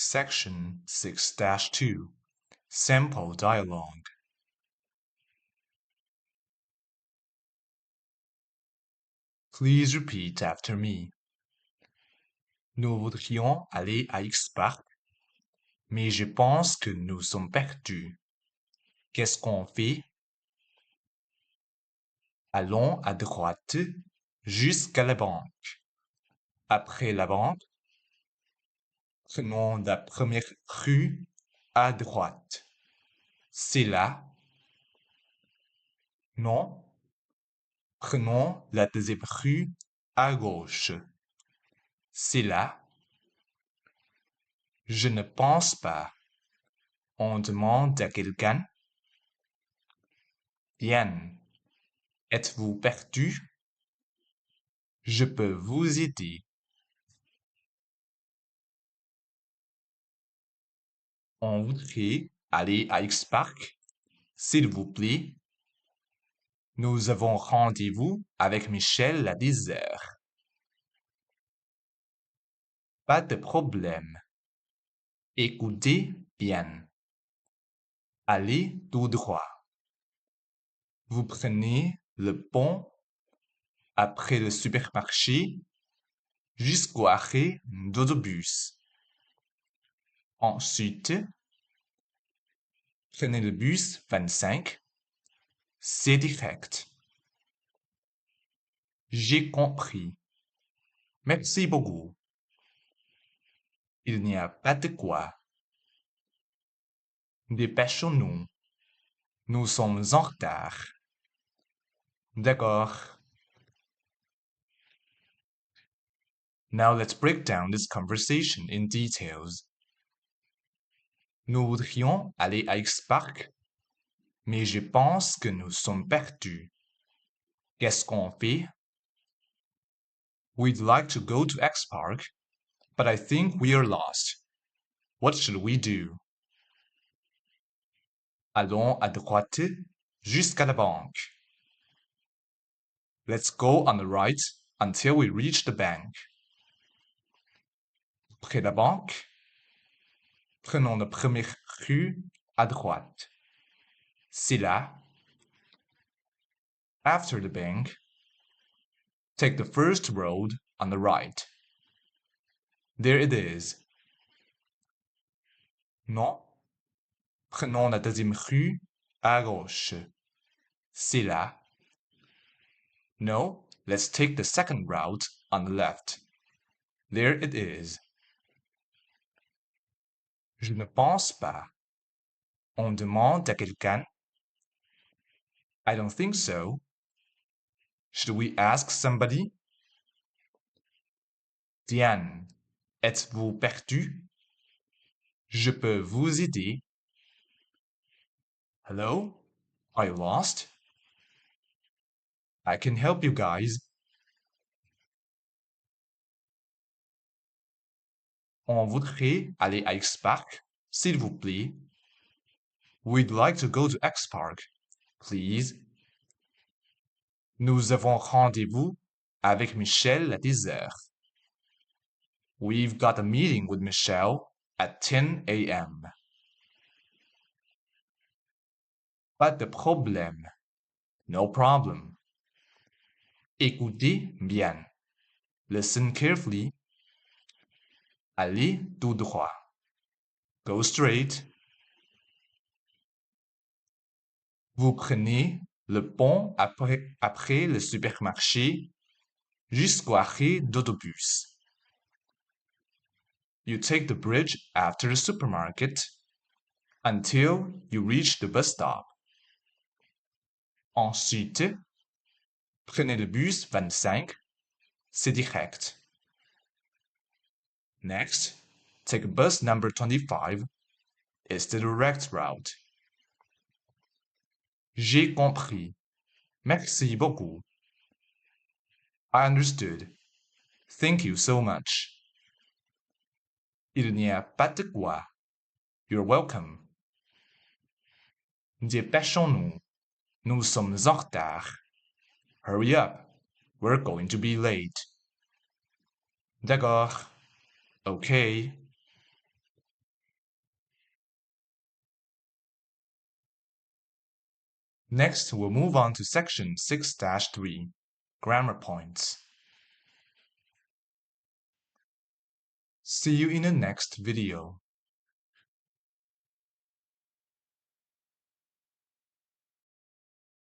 Section 6-2 Sample Dialogue. Please repeat after me. Nous voudrions aller à X-Park, mais je pense que nous sommes perdus. Qu'est-ce qu'on fait? Allons à droite jusqu'à la banque. Après la banque, prenons la première rue à droite. C'est là. Non. Prenons la deuxième rue à gauche. C'est là. Je ne pense pas. On demande à quelqu'un. Bien. Êtes-vous perdu? Je peux vous aider. On voudrait aller à X-Park, s'il vous plaît. Nous avons rendez-vous avec Michel à 10 heures. Pas de problème. Écoutez bien. Allez tout droit. Vous prenez le pont après le supermarché jusqu'au arrêt d'autobus. Ensuite, prenez le bus 25. C'est direct. J'ai compris. Merci beaucoup. Il n'y a pas de quoi. Dépêchons-nous. Nous sommes en retard. D'accord. Now let's break down this conversation in details. Nous voudrions aller à X-Park, mais je pense que nous sommes perdus. Qu'est-ce qu'on fait? We'd like to go to X-Park, but I think we are lost. What should we do? Allons à droite jusqu'à la banque. Let's go on the right until we reach the bank. Près de la banque, prenons la première rue à droite. C'est là. After the bank, take the first road on the right. There it is. Non. Prenons la deuxième rue à gauche. C'est là. No, let's take the second route on the left. There it is. Je ne pense pas. On demande à quelqu'un. I don't think so. Should we ask somebody? Diane, êtes-vous perdu? Je peux vous aider. Hello? Are you lost? I can help you guys. On voudrait aller à X-Park, s'il vous plaît. We'd like to go to X-Park, please. Nous avons rendez-vous avec Michel à 10 heures. We've got a meeting with Michelle at 10 a.m. Pas de problème. No problem. Écoutez bien. Listen carefully. Allez tout droit. Go straight. Vous prenez le pont après le supermarché jusqu'au arrêt d'autobus. You take the bridge after the supermarket until you reach the bus stop. Ensuite, prenez le bus 25, c'est direct. Next, take bus number 25, it's the direct route. J'ai compris. Merci beaucoup. I understood. Thank you so much. Il n'y a pas de quoi. You're welcome. Dépêchons-nous. Nous sommes en retard. Hurry up. We're going to be late. D'accord. Okay. Next, we'll move on to section 6-3, Grammar Points. See you in the next video.